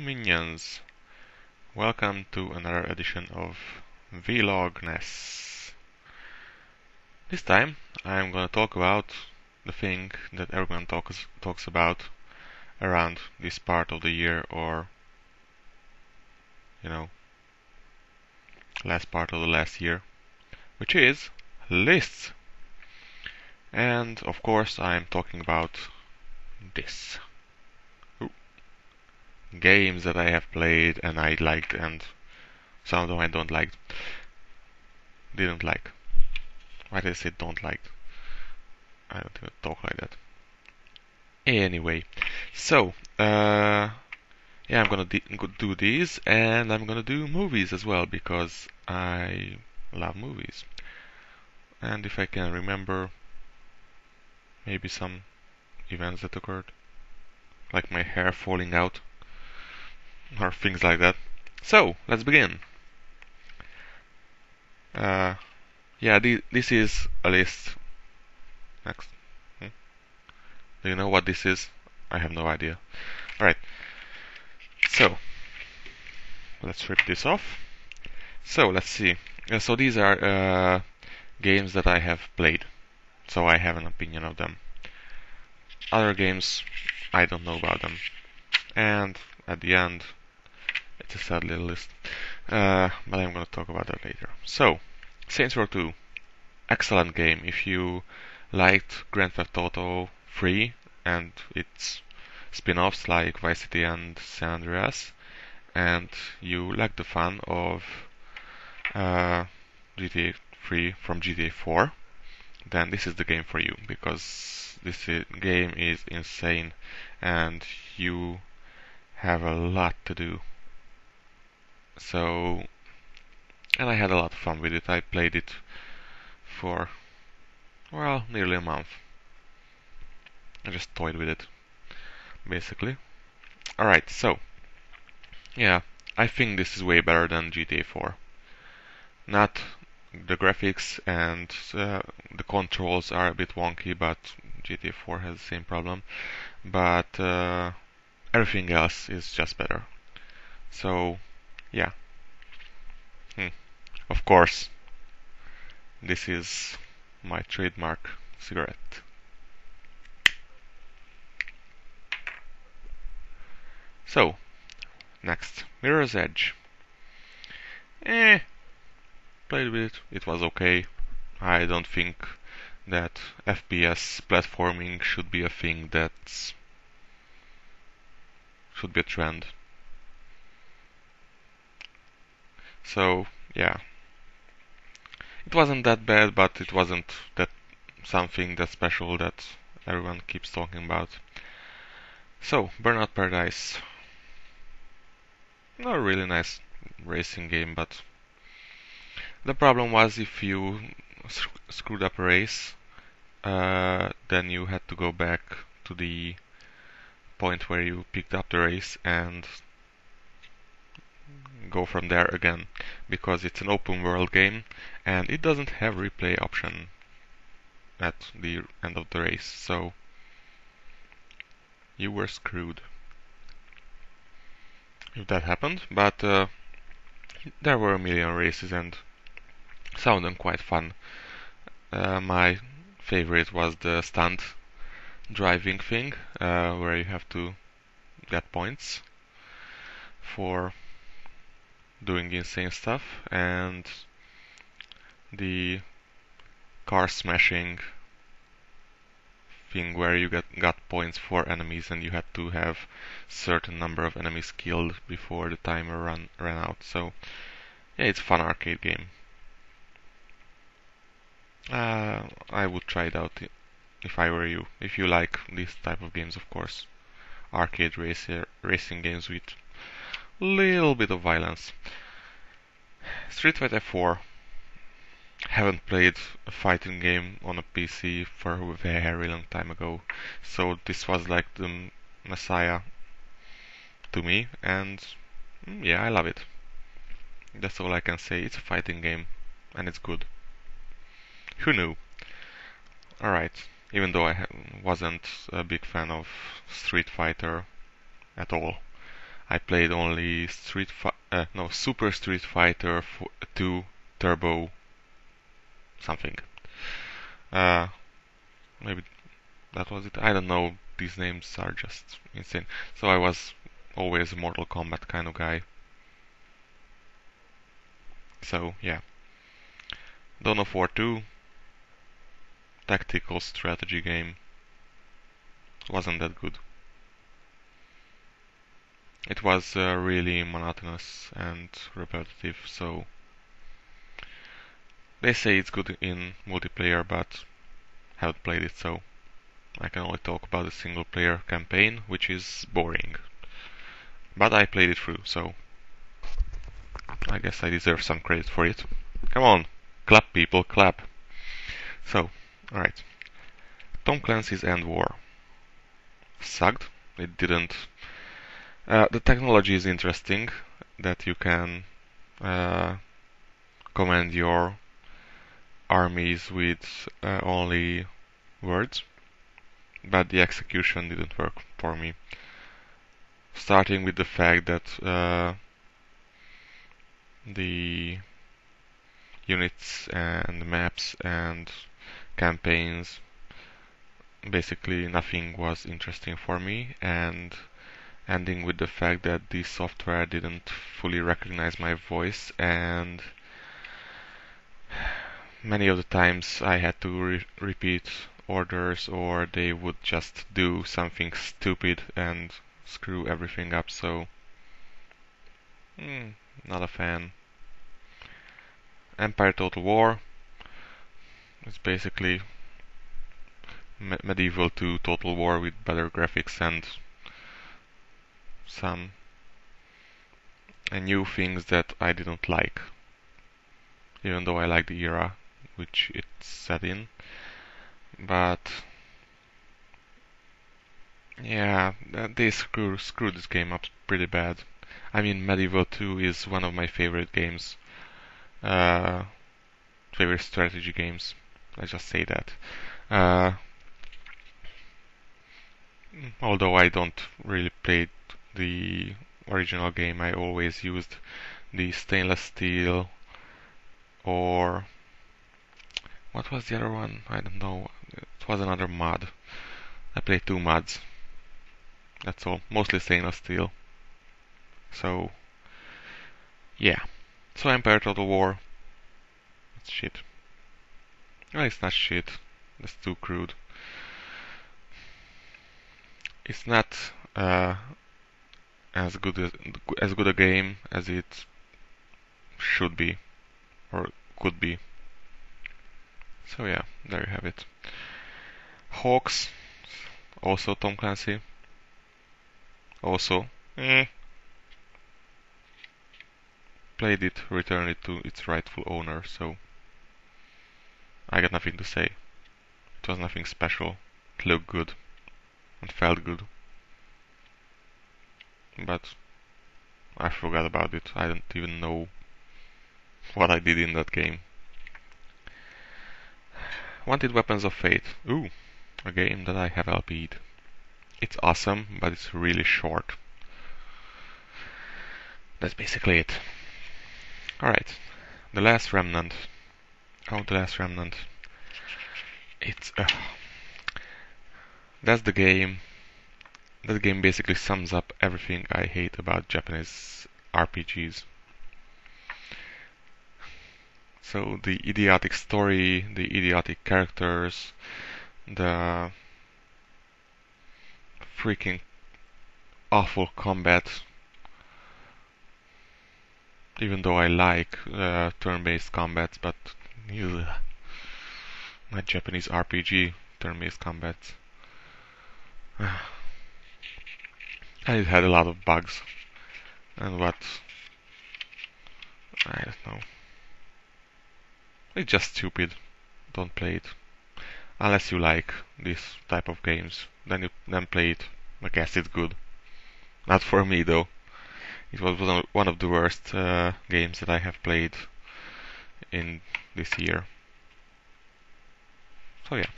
minions! Welcome to another edition of Vlogness. This time I'm gonna talk about the thing that everyone talks about around this part of the year, or you know, last part of the last year, which is lists. And of course I'm talking about this. Games that I have played and I liked, and some of them I didn't like. Why did I say don't like? I don't even talk like that. Anyway, so yeah, I'm gonna do these, and I'm gonna do movies as well because I love movies. And if I can remember, maybe some events that occurred, like my hair falling out or things like that. So let's begin. Uh, yeah, this is a list. Next. Do you know what this is? I have no idea. Alright, so let's rip this off. So let's see. So these are games that I have played, so I have an opinion of them. Other games, I don't know about them. And at the end, it's a sad little list. But I'm gonna talk about that later. So, Saints Row 2, excellent game. If you liked Grand Theft Auto 3 and its spin-offs like Vice City and San Andreas, and you like the fun of GTA 3 from GTA 4, then this is the game for you, because game is insane and you have a lot to do. So, and I had a lot of fun with it. I played it for, well, nearly a month. I just toyed with it, basically. Alright, so, yeah, I think this is way better than GTA 4. Not the graphics and the controls are a bit wonky, but GTA 4 has the same problem. But everything else is just better. So, yeah. Of course, this is my trademark cigarette. So, next, Mirror's Edge. Played with it, it was okay. I don't think that FPS platforming should be a thing that should be a trend. So, yeah. It wasn't that bad, but it wasn't that something that special that everyone keeps talking about. So, Burnout Paradise. Not a really nice racing game, but the problem was if you screwed up a race, then you had to go back to the point where you picked up the race and go from there again, because it's an open world game and it doesn't have replay option at the end of the race, so you were screwed if that happened. But there were a million races and some of them quite fun. My favorite was the stunt driving thing, where you have to get points for doing insane stuff, and the car smashing thing where you got points for enemies and you had to have certain number of enemies killed before the timer ran out. So yeah, it's a fun arcade game. I would try it out if I were you. If you like this type of games, of course. Arcade racing games with little bit of violence. Street Fighter 4. Haven't played a fighting game on a PC for a very long time ago, so this was like the messiah to me, and yeah, I love it. That's all I can say. It's a fighting game, and it's good. Who knew? Alright, even though I wasn't a big fan of Street Fighter at all, I played only Super Street Fighter 2 Turbo something. Uh, Maybe that was it. I don't know. These names are just insane. So I was always a Mortal Kombat kind of guy. So yeah. Dawn of War 2, tactical strategy game. Wasn't that good. It was really monotonous and repetitive, so they say it's good in multiplayer, but haven't played it, so I can only talk about the single player campaign, which is boring. But I played it through, so I guess I deserve some credit for it. Come on, clap people, clap. So, alright. Tom Clancy's End War. Sucked. It didn't. The technology is interesting, that you can command your armies with only words, but the execution didn't work for me. Starting with the fact that the units and maps and campaigns, basically nothing was interesting for me, and ending with the fact that the software didn't fully recognize my voice, and many of the times I had to repeat orders, or they would just do something stupid and screw everything up, so not a fan. Empire Total War is basically Medieval 2 Total War with better graphics and some new things that I didn't like, even though I like the era which it's set in. But yeah, they screw this game up pretty bad. I mean, Medieval 2 is one of my favorite games, favorite strategy games. Let's just say that. Although I don't really play the original game, I always used the stainless steel, or what was the other one? I don't know. It was another mod. I played 2 mods. That's all. Mostly stainless steel. So yeah. So Empire Total War. It's shit. Well, it's not shit. That's too crude. It's not as good a game as it should be or could be. So yeah, there you have it. Hawks, also Tom Clancy. Also, played it, returned it to its rightful owner, so I got nothing to say. It was nothing special. It looked good and felt good. But I forgot about it. I don't even know what I did in that game. Wanted Weapons of Fate. Ooh, a game that I have LP'd. It's awesome, but it's really short. That's basically it. Alright, The Last Remnant. Oh, The Last Remnant. It's that's the game. That game basically sums up everything I hate about Japanese RPGs. So the idiotic story, the idiotic characters, the freaking awful combat. Even though I like turn-based combats, but ugh, not Japanese RPG turn-based combats. And it had a lot of bugs. And what? I don't know. It's just stupid. Don't play it. Unless you like this type of games. Then play it. I guess it's good. Not for me though. It was one of the worst games that I have played in this year. So yeah.